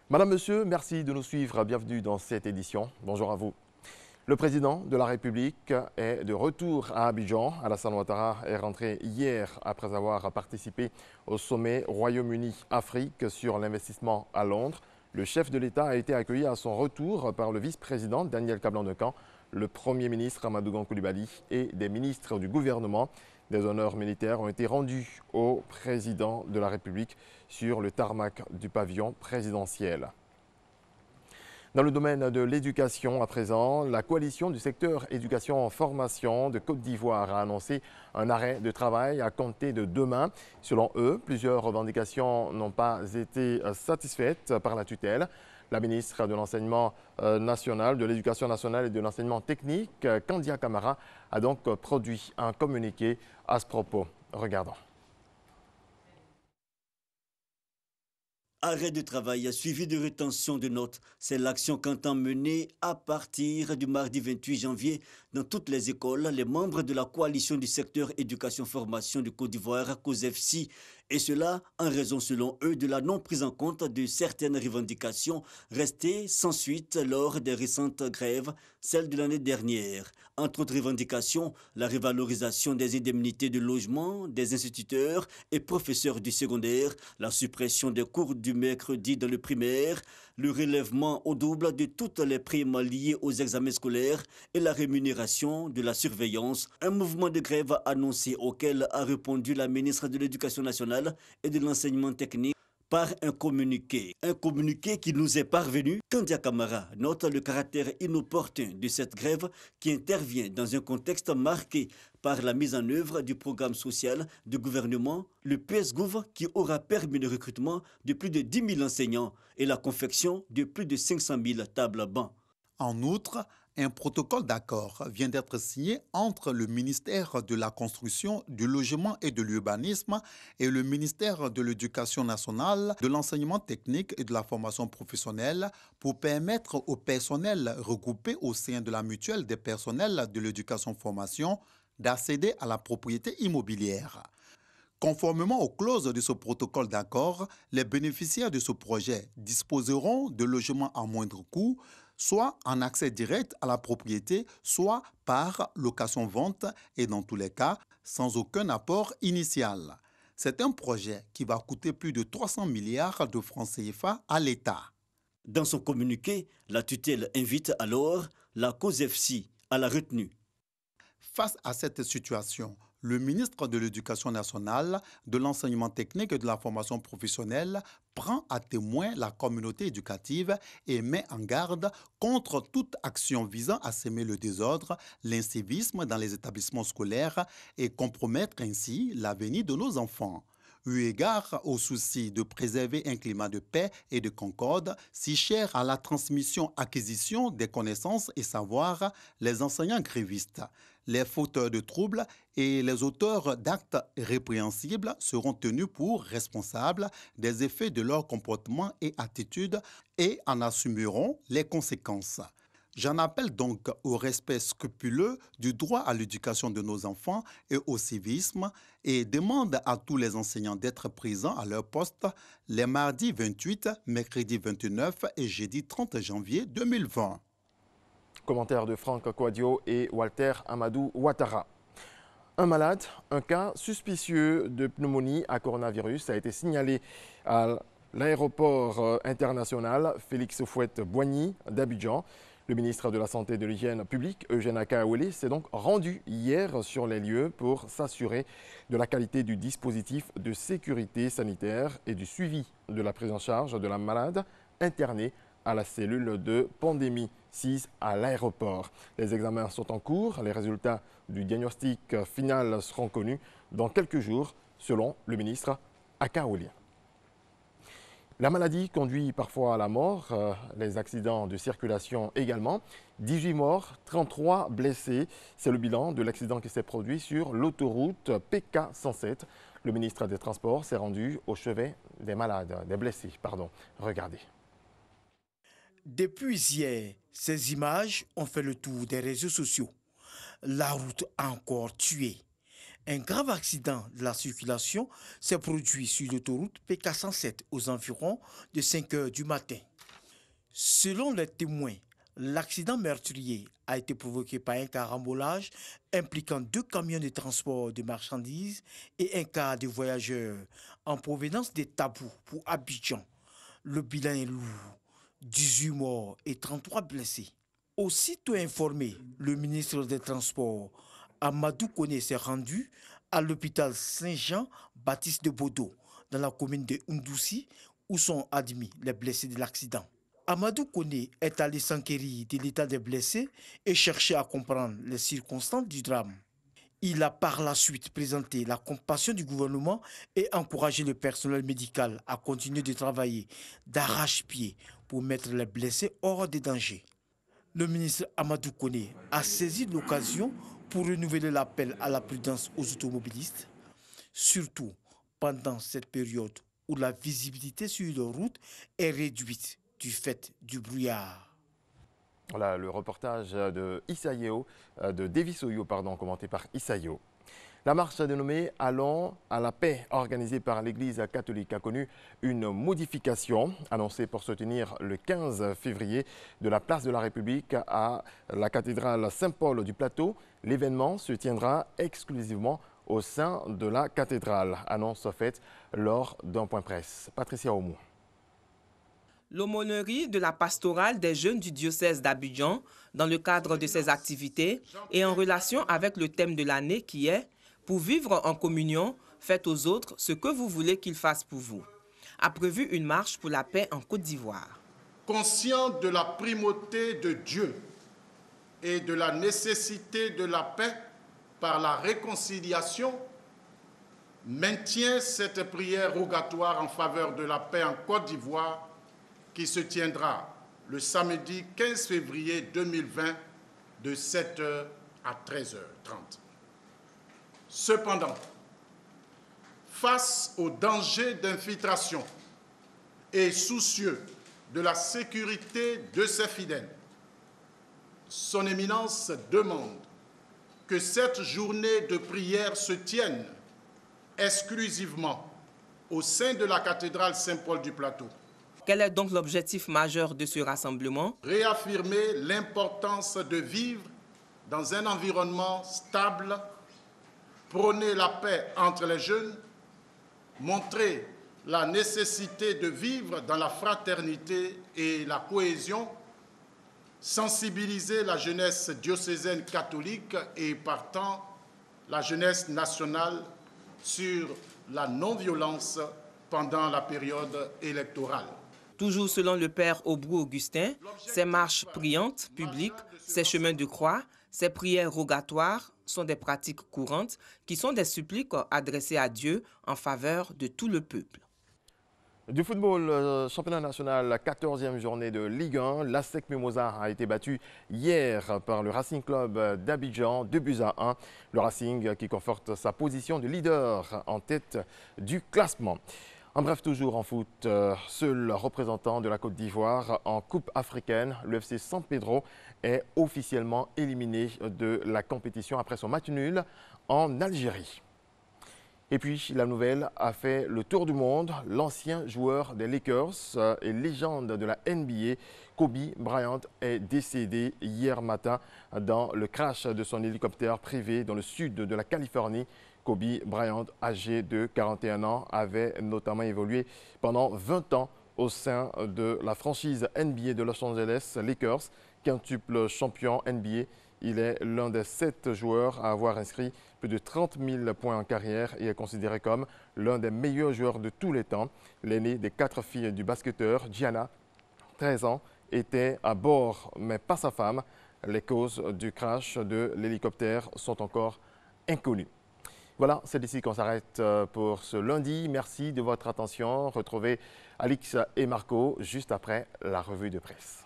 Madame, Monsieur, merci de nous suivre. Bienvenue dans cette édition. Bonjour à vous. Le président de la République est de retour à Abidjan. Alassane Ouattara est rentré hier après avoir participé au sommet Royaume-Uni-Afrique sur l'investissement à Londres. Le chef de l'État a été accueilli à son retour par le vice-président Daniel Kablan-Decan, le Premier ministre Amadou Gon Coulibaly et des ministres du gouvernement. Des honneurs militaires ont été rendus au président de la République sur le tarmac du pavillon présidentiel. Dans le domaine de l'éducation à présent, la coalition du secteur éducation-formation de Côte d'Ivoire a annoncé un arrêt de travail à compter de demain. Selon eux, plusieurs revendications n'ont pas été satisfaites par la tutelle. La ministre de l'Enseignement national, de l'Éducation nationale et de l'Enseignement technique, Kandia Camara, a donc produit un communiqué à ce propos. Regardons. Arrêt de travail suivi de rétention de notes, c'est l'action qu'entend mener à partir du mardi 28 janvier dans toutes les écoles les membres de la coalition du secteur éducation-formation de Côte d'Ivoire, COSEFSI, et cela en raison selon eux de la non prise en compte de certaines revendications restées sans suite lors des récentes grèves, celles de l'année dernière. Entre autres revendications, la revalorisation des indemnités de logement des instituteurs et professeurs du secondaire, la suppression des cours du mercredi dans le primaire, le relèvement au double de toutes les primes liées aux examens scolaires et la rémunération de la surveillance. Un mouvement de grève annoncé auquel a répondu la ministre de l'Éducation nationale et de l'Enseignement technique par un communiqué. Un communiqué qui nous est parvenu. Kandia Camara note le caractère inopportun de cette grève qui intervient dans un contexte marqué par la mise en œuvre du programme social du gouvernement, le PSGouv, qui aura permis le recrutement de plus de 10 000 enseignants et la confection de plus de 500 000 tables bancs. En outre, un protocole d'accord vient d'être signé entre le ministère de la Construction, du Logement et de l'Urbanisme et le ministère de l'Éducation nationale, de l'Enseignement technique et de la formation professionnelle pour permettre au personnel regroupé au sein de la mutuelle des personnels de l'éducation-formation d'accéder à la propriété immobilière. Conformément aux clauses de ce protocole d'accord, les bénéficiaires de ce projet disposeront de logements à moindre coût, soit en accès direct à la propriété, soit par location-vente et dans tous les cas, sans aucun apport initial. C'est un projet qui va coûter plus de 300 milliards de francs CFA à l'État. Dans son communiqué, la tutelle invite alors la COSEFSI à la retenue. Face à cette situation, le ministre de l'Éducation nationale, de l'Enseignement technique et de la formation professionnelle prend à témoin la communauté éducative et met en garde contre toute action visant à semer le désordre, l'incivisme dans les établissements scolaires et compromettre ainsi l'avenir de nos enfants. Eu égard au souci de préserver un climat de paix et de concorde, si cher à la transmission-acquisition des connaissances et savoirs, les enseignants grévistes, les fauteurs de troubles et les auteurs d'actes répréhensibles seront tenus pour responsables des effets de leur comportement et attitudes et en assumeront les conséquences. J'en appelle donc au respect scrupuleux du droit à l'éducation de nos enfants et au civisme et demande à tous les enseignants d'être présents à leur poste les mardis 28, mercredi 29 et jeudi 30 janvier 2020. Commentaire de Franck Kouadio et Walter Amadou Ouattara. Un malade, un cas suspicieux de pneumonie à coronavirus a été signalé à l'aéroport international Félix Houphouët-Boigny d'Abidjan. Le ministre de la Santé et de l'Hygiène publique, Eugène Akaoueli, s'est donc rendu hier sur les lieux pour s'assurer de la qualité du dispositif de sécurité sanitaire et du suivi de la prise en charge de la malade internée à la cellule de pandémie 6 à l'aéroport. Les examens sont en cours. Les résultats du diagnostic final seront connus dans quelques jours, selon le ministre Akaoueli. La maladie conduit parfois à la mort, les accidents de circulation également. 18 morts, 33 blessés. C'est le bilan de l'accident qui s'est produit sur l'autoroute PK 107. Le ministre des Transports s'est rendu au chevet des malades, des blessés, pardon. Regardez. Depuis hier, ces images ont fait le tour des réseaux sociaux. La route a encore tué. Un grave accident de la circulation s'est produit sur l'autoroute PK 107 aux environs de 5 h du matin. Selon les témoins, l'accident meurtrier a été provoqué par un carambolage impliquant 2 camions de transport de marchandises et un car de voyageurs en provenance des Tabous pour Abidjan. Le bilan est lourd, 18 morts et 33 blessés. Aussitôt informé, le ministre des Transports, Amadou Koné, s'est rendu à l'hôpital Saint-Jean-Baptiste de Bodo, dans la commune de Ndoussi, où sont admis les blessés de l'accident. Amadou Koné est allé s'enquérir de l'état des blessés et chercher à comprendre les circonstances du drame. Il a par la suite présenté la compassion du gouvernement et encouragé le personnel médical à continuer de travailler d'arrache-pied pour mettre les blessés hors de danger. Le ministre Amadou Koné a saisi l'occasion pour renouveler l'appel à la prudence aux automobilistes, surtout pendant cette période où la visibilité sur les routes est réduite du fait du brouillard. Voilà le reportage de Davis Oyo, commenté par Isayo. La marche dénommée « Allons à la paix » organisée par l'Église catholique a connu une modification annoncée pour se tenir le 15 février de la place de la République à la cathédrale Saint-Paul du Plateau. L'événement se tiendra exclusivement au sein de la cathédrale. Annonce faite lors d'un point presse. Patricia Oumou. L'aumônerie de la pastorale des jeunes du diocèse d'Abidjan, dans le cadre de ses activités et en relation avec le thème de l'année qui est « Pour vivre en communion, faites aux autres ce que vous voulez qu'ils fassent pour vous », a prévu une marche pour la paix en Côte d'Ivoire. Conscient de la primauté de Dieu et de la nécessité de la paix par la réconciliation, maintient cette prière rogatoire en faveur de la paix en Côte d'Ivoire qui se tiendra le samedi 15 février 2020 de 7h à 13h30. Cependant, face au danger d'infiltration et soucieux de la sécurité de ses fidèles, Son Éminence demande que cette journée de prière se tienne exclusivement au sein de la cathédrale Saint-Paul du Plateau. Quel est donc l'objectif majeur de ce rassemblement? Réaffirmer l'importance de vivre dans un environnement stable, prôner la paix entre les jeunes, montrer la nécessité de vivre dans la fraternité et la cohésion, sensibiliser la jeunesse diocésaine catholique et partant la jeunesse nationale sur la non-violence pendant la période électorale. Toujours selon le père Aubrou-Augustin, ces marches priantes publiques, ces chemins de croix, ces prières rogatoires sont des pratiques courantes qui sont des suppliques adressées à Dieu en faveur de tout le peuple. Du football, championnat national, la 14e journée de Ligue 1. L'ASEC Mimosa a été battu hier par le Racing Club d'Abidjan, 2-1. Le Racing qui conforte sa position de leader en tête du classement. En bref, toujours en foot, seul représentant de la Côte d'Ivoire en Coupe africaine, le FC San Pedro est officiellement éliminé de la compétition après son match nul en Algérie. Et puis, la nouvelle a fait le tour du monde. L'ancien joueur des Lakers et légende de la NBA, Kobe Bryant, est décédé hier matin dans le crash de son hélicoptère privé dans le sud de la Californie. Kobe Bryant, âgé de 41 ans, avait notamment évolué pendant 20 ans au sein de la franchise NBA de Los Angeles Lakers, quintuple champion NBA. Il est l'un des 7 joueurs à avoir inscrit plus de 30 000 points en carrière et est considéré comme l'un des meilleurs joueurs de tous les temps. L'aîné des 4 filles du basketteur, Gianna, 13 ans, était à bord, mais pas sa femme. Les causes du crash de l'hélicoptère sont encore inconnues. Voilà, c'est ici qu'on s'arrête pour ce lundi. Merci de votre attention. Retrouvez Alix et Marco juste après la revue de presse.